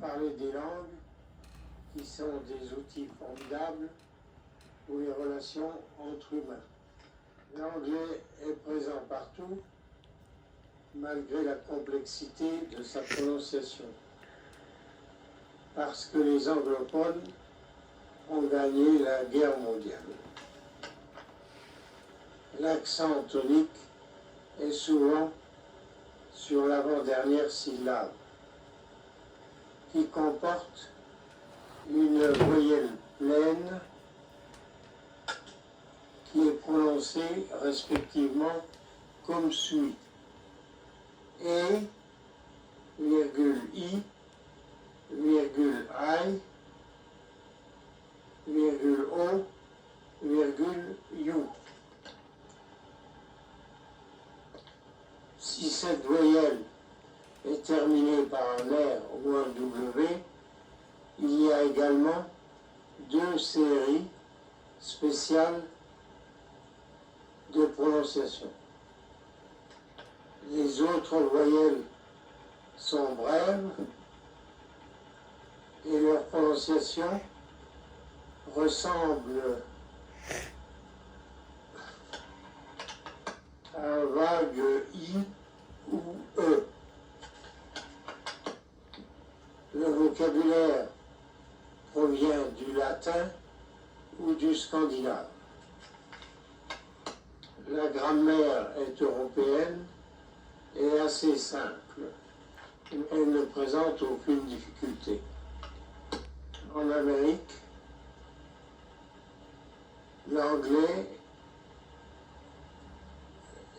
Parler des langues qui sont des outils formidables pour les relations entre humains. L'anglais est présent partout, malgré la complexité de sa prononciation, parce que les anglophones ont gagné la guerre mondiale. L'accent tonique est souvent sur l'avant-dernière syllabe, qui comporte une voyelle pleine qui est prononcée respectivement comme suit. Et, virgule I, virgule I, virgule O, virgule U. Si cette voyelle est terminée par un R ou un W, il y a également deux séries spéciales de prononciation. Les autres voyelles sont brèves et leur prononciation ressemble à un vague I ou E. Le vocabulaire provient du latin ou du scandinave. La grammaire est européenne et assez simple. Elle ne présente aucune difficulté. En Amérique, l'anglais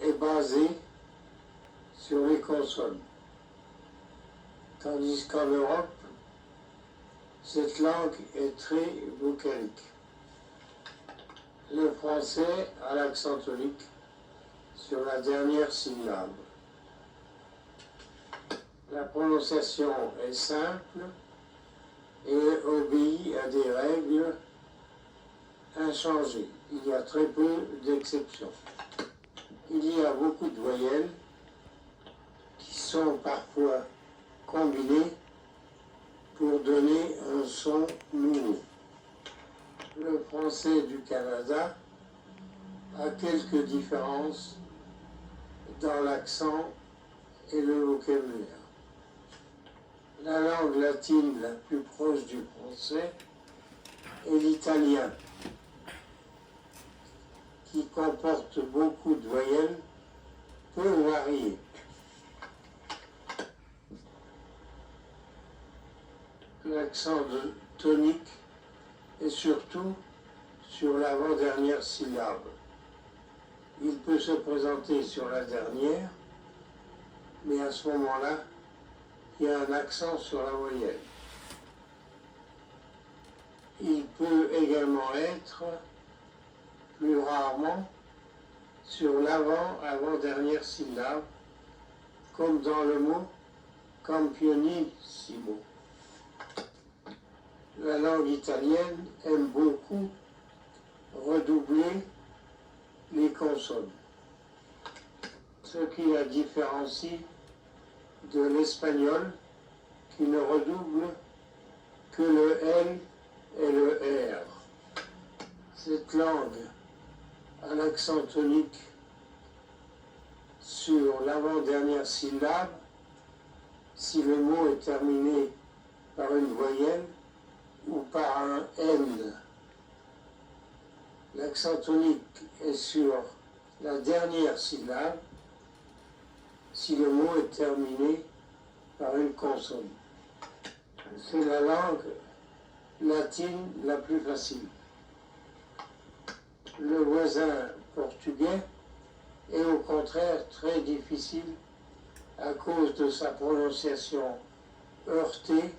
est basé sur les consonnes, tandis qu'en Europe, cette langue est très vocalique. Le français a l'accent tonique sur la dernière syllabe. La prononciation est simple et obéit à des règles inchangées. Il y a très peu d'exceptions. Il y a beaucoup de voyelles qui sont parfois combinées pour donner un son nouveau. Le français du Canada a quelques différences dans l'accent et le vocabulaire. La langue latine la plus proche du français est l'italien, qui comporte beaucoup de voyelles peu variées. L'accent tonique est surtout sur l'avant-dernière syllabe. Il peut se présenter sur la dernière, mais à ce moment-là, il y a un accent sur la voyelle. Il peut également être, plus rarement, sur l'avant-dernière syllabe, comme dans le mot campionissimo. La langue italienne aime beaucoup redoubler les consonnes, ce qui la différencie de l'espagnol qui ne redouble que le L et le R. Cette langue a l'accent tonique sur l'avant-dernière syllabe si le mot est terminé par une voyelle ou par un N. L'accent tonique est sur la dernière syllabe si le mot est terminé par une consonne. C'est la langue latine la plus facile. Le voisin portugais est au contraire très difficile à cause de sa prononciation heurtée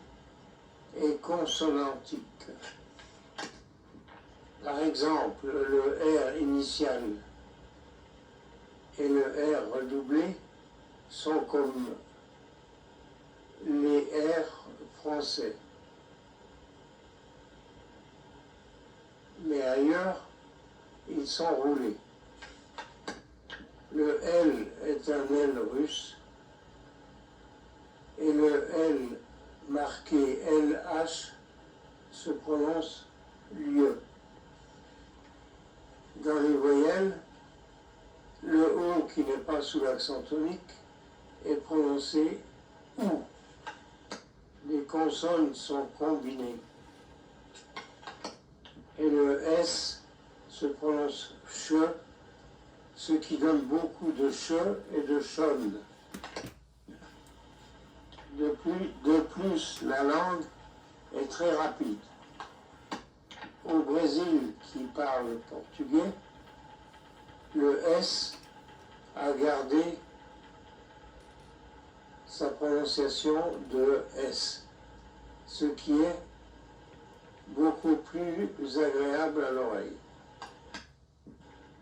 et consonantique. Par exemple, le R initial et le R redoublé sont comme les R français. Mais ailleurs, ils sont roulés. Le L est un L russe et le L marqué LH se prononce lieu. Dans les voyelles, le O qui n'est pas sous l'accent tonique est prononcé OU. Les consonnes sont combinées. Et le S se prononce CHE, ce qui donne beaucoup de CHE et de CHON. De plus, la langue est très rapide. Au Brésil, qui parle portugais, le S a gardé sa prononciation de S, ce qui est beaucoup plus agréable à l'oreille.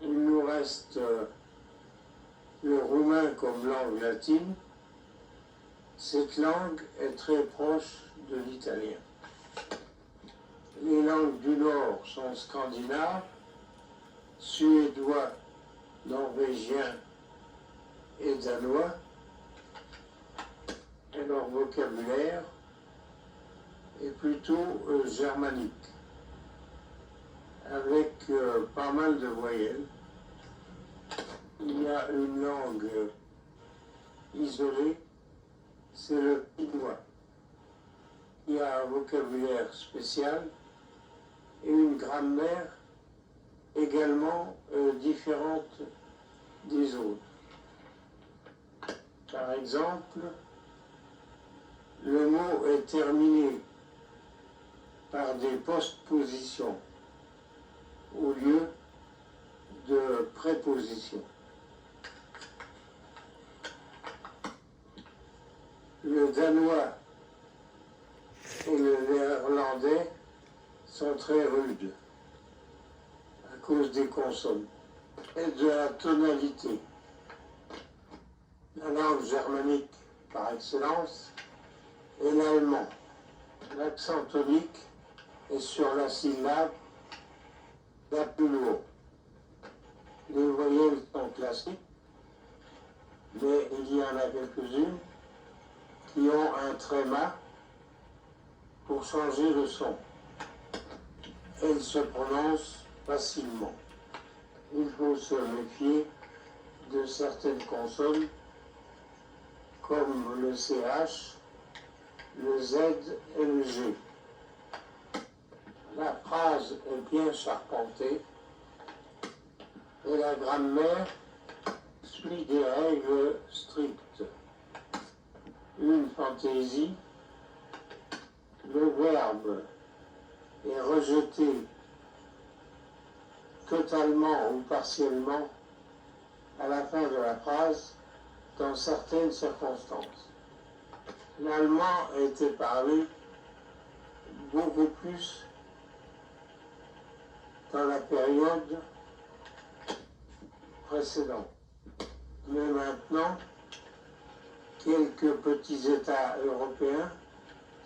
Il nous reste le roumain comme langue latine. Cette langue est très proche de l'italien. Les langues du Nord sont scandinaves, suédois, norvégien et danois, et leur vocabulaire est plutôt germanique, avec pas mal de voyelles. Il y a une langue isolée, c'est le finnois, qui a un vocabulaire spécial et une grammaire également différente des autres. Par exemple, le mot est terminé par des postpositions au lieu de prépositions. Le danois et le néerlandais sont très rudes à cause des consonnes et de la tonalité. La langue germanique par excellence est l'allemand. L'accent tonique est sur la syllabe la plus lourde. Les voyelles sont classiques, mais il y en a quelques-unes qui ont un tréma pour changer le son. Elles se prononcent facilement. Il faut se méfier de certaines consonnes comme le CH, le Z et le G. La phrase est bien charpentée et la grammaire suit des règles strictes. Une fantaisie, le verbe est rejeté totalement ou partiellement à la fin de la phrase dans certaines circonstances. L'allemand était parlé beaucoup plus dans la période précédente. Mais maintenant, quelques petits États européens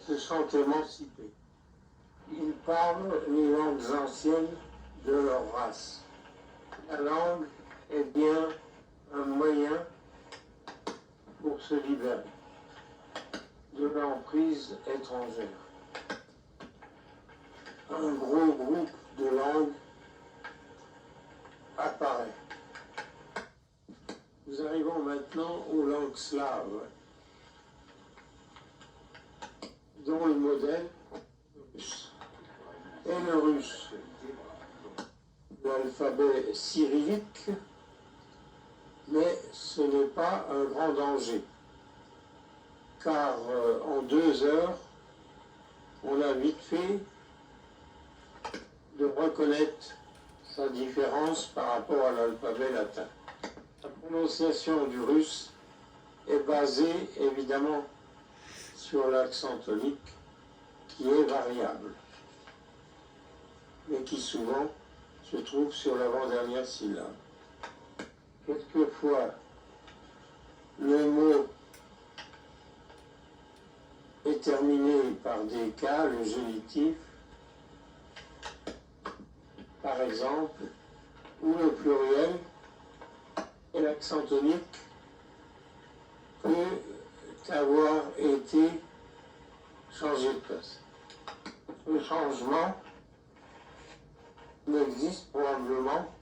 se sont émancipés. Ils parlent les langues anciennes de leur race. La langue est bien un moyen pour se libérer de l'emprise étrangère. Un gros groupe de langues apparaît. Nous arrivons maintenant aux langues slaves, dont le modèle est le russe. L'alphabet cyrillique, mais ce n'est pas un grand danger, car en 2 heures, on a vite fait de reconnaître sa différence par rapport à l'alphabet latin. La prononciation du russe est basée évidemment sur l'accent tonique qui est variable, mais qui souvent se trouve sur l'avant-dernière syllabe. Quelquefois, le mot est terminé par des K, le génitif, par exemple, ou le pluriel, et l'accent tonique peut avoir été changer de place. Le changement n'existe probablement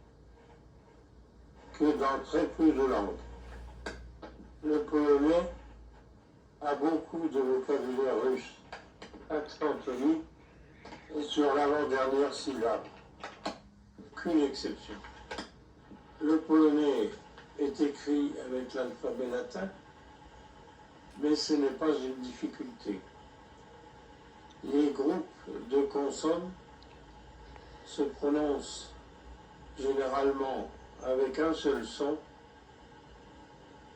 que dans très peu de langues. Le polonais a beaucoup de vocabulaire russe, accent tonique et sur l'avant-dernière syllabe. Aucune exception. Le polonais est écrit avec l'alphabet latin, mais ce n'est pas une difficulté. Les groupes de consonnes se prononcent généralement avec un seul son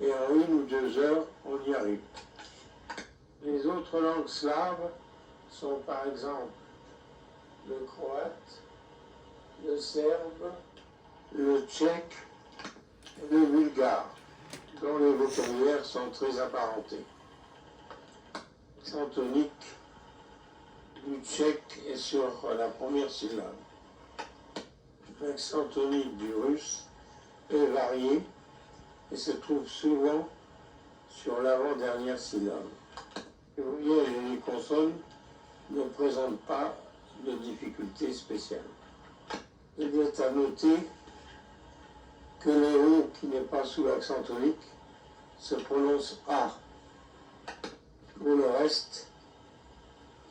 et en 1 ou 2 heures, on y arrive. Les autres langues slaves sont par exemple le croate, le serbe, le tchèque et le bulgare, dont les vocabulaires sont très apparentés. L'accent tonique du tchèque est sur la première syllabe. L'accent tonique du russe est varié et se trouve souvent sur l'avant-dernière syllabe. Les voyelles et les consonnes ne présentent pas de difficultés spéciales. Il est à noter que le O qui n'est pas sous l'accent tonique se prononce A. Pour le reste,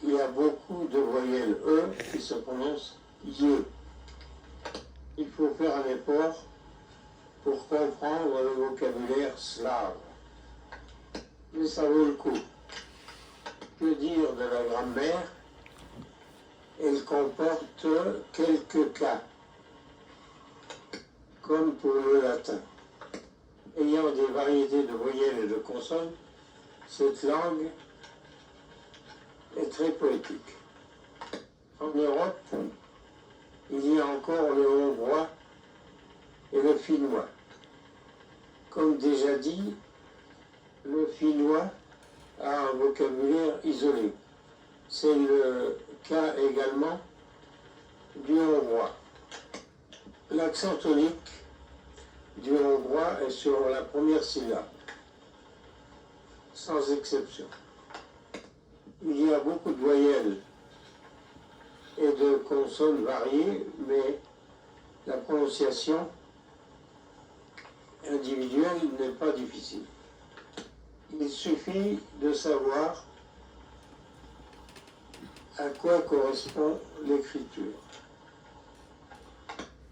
il y a beaucoup de voyelles E qui se prononcent Y. Il faut faire un effort pour comprendre le vocabulaire slave. Mais ça vaut le coup. Que dire de la grammaire? Elle comporte quelques cas, comme pour le latin. Ayant des variétés de voyelles et de consonnes, cette langue est très poétique. En Europe, il y a encore le hongrois et le finnois. Comme déjà dit, le finnois a un vocabulaire isolé. C'est le cas également du hongrois. L'accent tonique du hongrois est sur la première syllabe, sans exception. Il y a beaucoup de voyelles et de consonnes variées, mais la prononciation individuelle n'est pas difficile. Il suffit de savoir à quoi correspond l'écriture.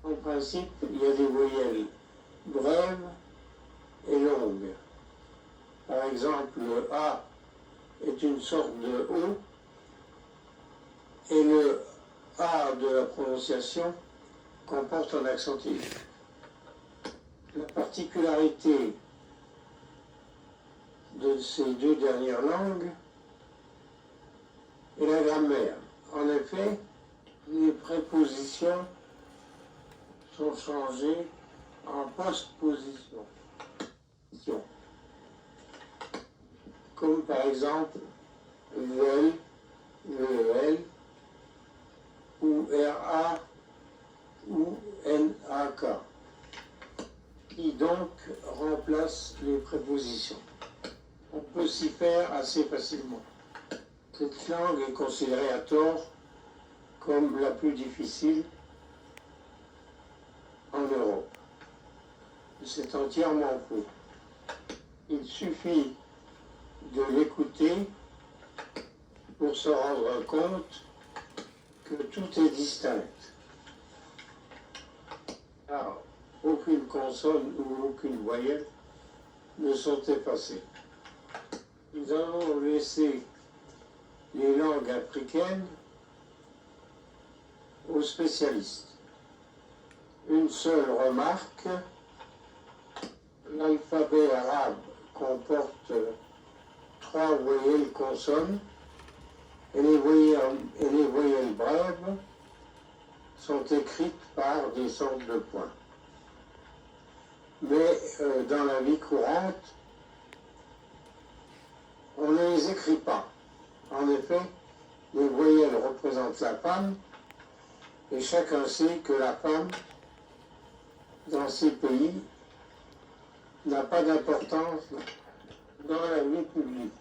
En principe, il y a des voyelles brèves et longues. Par exemple, le A est une sorte de O et le A de la prononciation comporte un accent aigu. La particularité de ces deux dernières langues est la grammaire. En effet, les prépositions sont changées en postposition. Comme par exemple VEL, VEL, ou RA, ou NAK, qui donc remplacent les prépositions. On peut s'y faire assez facilement. Cette langue est considérée à tort comme la plus difficile en Europe. C'est entièrement faux. Il suffit de l'écouter pour se rendre compte que tout est distinct. Car aucune consonne ou aucune voyelle ne sont effacées. Nous allons laisser les langues africaines aux spécialistes. Une seule remarque, l'alphabet arabe comporte 3 voyelles consonnes et les voyelles brèves sont écrites par des sortes de points. Mais dans la vie courante, on ne les écrit pas. En effet, les voyelles représentent la femme et chacun sait que la femme, dans ces pays, n'a pas d'importance dans la vie publique.